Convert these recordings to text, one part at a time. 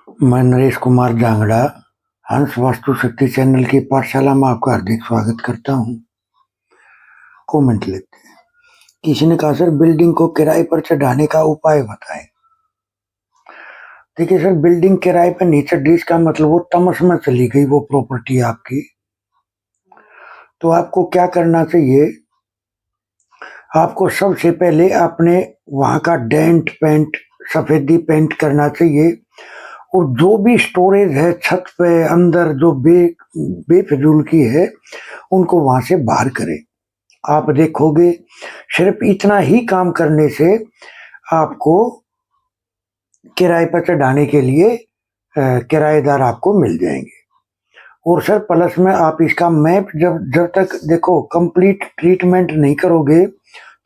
मैं नरेश कुमार जांगड़ा हंस वास्तु शक्ति चैनल की पाठशाला में आपका हार्दिक स्वागत करता हूँ। कमेंट लेते हैं। किसी ने कहा सर बिल्डिंग को किराए पर चढ़ाने का उपाय बताएं। देखिए सर, बिल्डिंग किराए पर नहीं चढ़ रही, इसका मतलब वो तमस में चली गई वो प्रॉपर्टी आपकी। तो आपको क्या करना चाहिए, आपको सबसे पहले अपने वहां का डेंट पेंट सफेदी पेंट करना चाहिए, और जो भी स्टोरेज है छत पे अंदर जो बेफिजूल की है उनको वहां से बाहर करें। आप देखोगे सिर्फ इतना ही काम करने से आपको किराए पर चढ़ाने के लिए किराएदार आपको मिल जाएंगे। और सर प्लस में आप इसका मैप जब तक देखो कंप्लीट ट्रीटमेंट नहीं करोगे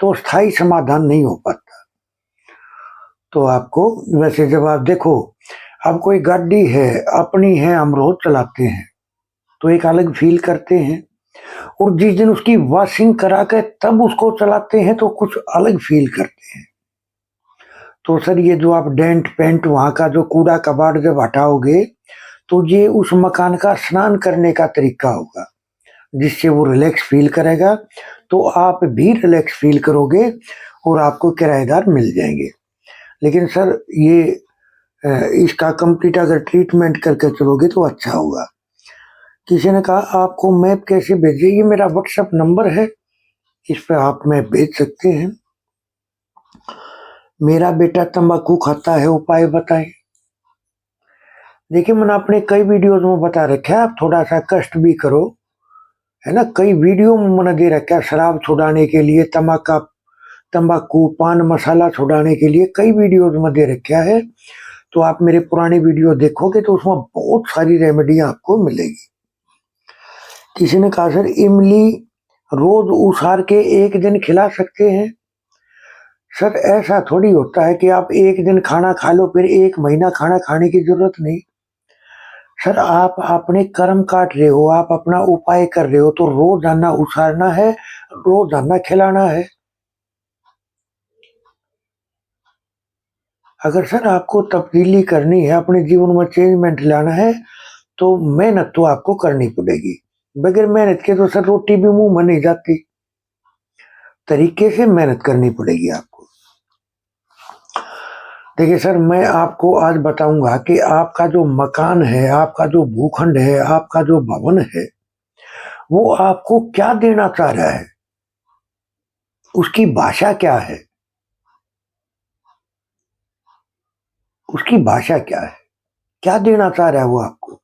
तो स्थायी समाधान नहीं हो पाता। तो आपको वैसे जब आप देखो, अब कोई गाड़ी है अपनी है, हम रोज चलाते हैं तो एक अलग फील करते हैं, और जिस दिन उसकी वॉशिंग करा के तब उसको चलाते हैं तो कुछ अलग फील करते हैं। तो सर ये जो आप डेंट पेंट वहां का जो कूड़ा कबाड़ जब हटाओगे तो ये उस मकान का स्नान करने का तरीका होगा, जिससे वो रिलैक्स फील करेगा, तो आप भी रिलैक्स फील करोगे और आपको किराएदार मिल जाएंगे। लेकिन सर ये इसका कंप्लीट अगर ट्रीटमेंट करके चलोगे तो अच्छा होगा। किसी ने कहा आपको मैप कैसे भेजिए, ये मेरा व्हाट्सएप नंबर है, इस पे आप मैप भेज सकते हैं। मेरा बेटा तंबाकू खाता है, उपाय बताएं। देखिए मैंने अपने कई वीडियोज में बता रखा है, आप थोड़ा सा कष्ट भी करो, है ना। कई वीडियो में मैंने दे रखा है शराब छुड़ाने के लिए, तंबाकू पान मसाला छुड़ाने के लिए कई वीडियोज में दे रखा है। तो आप मेरे पुराने वीडियो देखोगे तो उसमें बहुत सारी रेमेडी आपको मिलेगी। किसी ने कहा सर इमली रोज उसार के एक दिन खिला सकते हैं। सर ऐसा थोड़ी होता है कि आप एक दिन खाना खा लो फिर एक महीना खाना खाने की जरूरत नहीं। सर आप अपने कर्म काट रहे हो, आप अपना उपाय कर रहे हो, तो रोजाना उसारना है, रोजाना खिलाना है। अगर सर आपको तब्दीली करनी है, अपने जीवन में चेंजमेंट लाना है, तो मेहनत तो आपको करनी पड़ेगी। बगैर मेहनत के तो सर रोटी भी मुंह में नहीं जाती, तरीके से मेहनत करनी पड़ेगी आपको। देखिए सर, मैं आपको आज बताऊंगा कि आपका जो मकान है, आपका जो भूखंड है, आपका जो भवन है, वो आपको क्या देना चाह रहा है, उसकी भाषा क्या है, उसकी भाषा क्या है, क्या देना चाह रहा है वो आपको।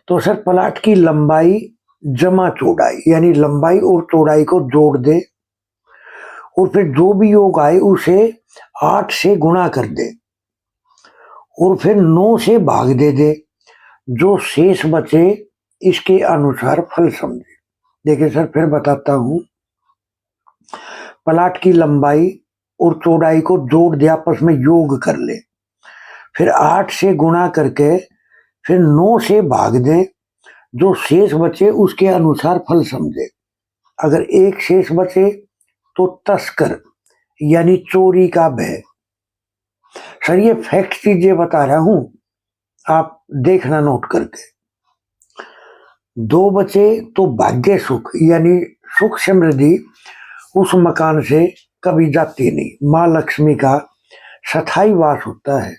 तो सर प्लाट की लंबाई जमा चौड़ाई, यानी लंबाई और चौड़ाई को जोड़ दे, और फिर जो भी योग आए उसे 8 से गुणा कर दे, और फिर 9 से भाग दे, जो शेष बचे इसके अनुसार फल समझे। देखिए सर फिर बताता हूं, प्लाट की लंबाई और चौड़ाई को जोड़ दे, आपस में योग कर ले, फिर 8 से गुणा करके फिर 9 से भाग दे, जो शेष बचे उसके अनुसार फल समझे। अगर एक शेष बचे तो तस्कर यानी चोरी का भय। सर ये फैक्ट चीजें बता रहा हूं, आप देखना नोट करके। 2 बचे तो भाग्य सुख यानी सुख समृद्धि उस मकान से कभी जाती नहीं, माँ लक्ष्मी का स्थायी वास होता है।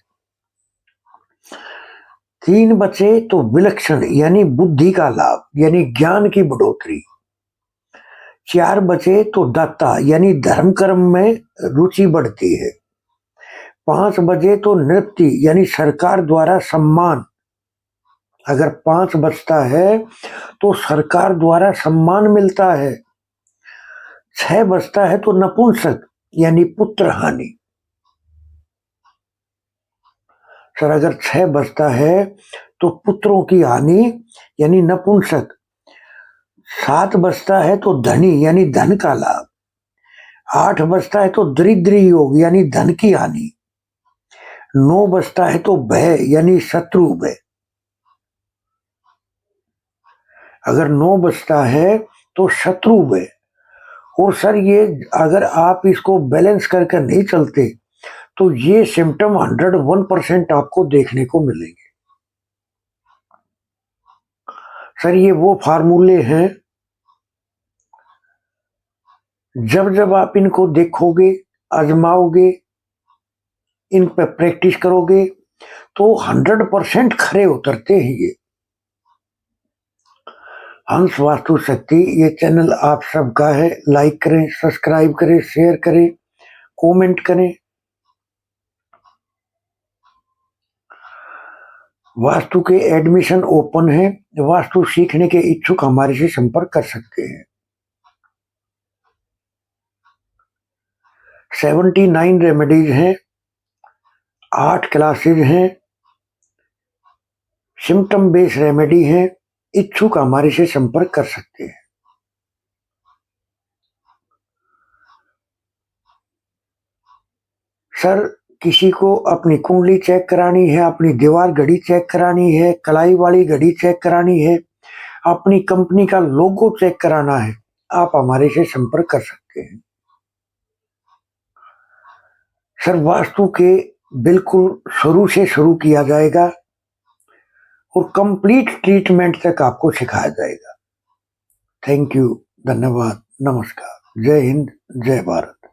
3 बचे तो विलक्षण यानी बुद्धि का लाभ यानी ज्ञान की बढ़ोतरी। 4 बचे तो दाता यानी धर्म कर्म में रुचि बढ़ती है। 5 बजे तो नृत्य यानी सरकार द्वारा सम्मान, अगर 5 बचता है तो सरकार द्वारा सम्मान मिलता है। 6 बचता है तो नपुंसक यानी पुत्र हानि। सर अगर 6 बचता है तो पुत्रों की हानि यानी नपुंसक। 7 बचता है तो धनी यानी धन का लाभ। 8 बचता है तो दरिद्री योग यानी धन की हानि। 9 बचता है तो भय यानी शत्रु भय। अगर 9 बचता है तो शत्रु भय। और सर ये अगर आप इसको बैलेंस करके नहीं चलते तो ये सिम्टम 101% आपको देखने को मिलेंगे। सर ये वो फार्मूले हैं, जब जब आप इनको देखोगे, आजमाओगे, इन पे प्रैक्टिस करोगे तो 100% खरे उतरते हैं ये। हंस वास्तु शक्ति ये चैनल आप सबका है। लाइक करें, सब्सक्राइब करें, शेयर करें, कमेंट करें। वास्तु के एडमिशन ओपन है। वास्तु सीखने के इच्छुक हमारे से संपर्क कर सकते हैं। 79 रेमेडीज हैं, 8 क्लासेज हैं, सिम्टम बेस्ड रेमेडी हैं। इच्छुक हमारे से संपर्क कर सकते हैं। सर किसी को अपनी कुंडली चेक करानी है, अपनी दीवार घड़ी चेक करानी है, कलाई वाली घड़ी चेक करानी है, अपनी कंपनी का लोगो चेक कराना है, आप हमारे से संपर्क कर सकते हैं। सर वास्तु के बिल्कुल शुरू से शुरू किया जाएगा और कंप्लीट ट्रीटमेंट तक आपको सिखाया जाएगा। थैंक यू, धन्यवाद, नमस्कार, जय हिंद, जय भारत।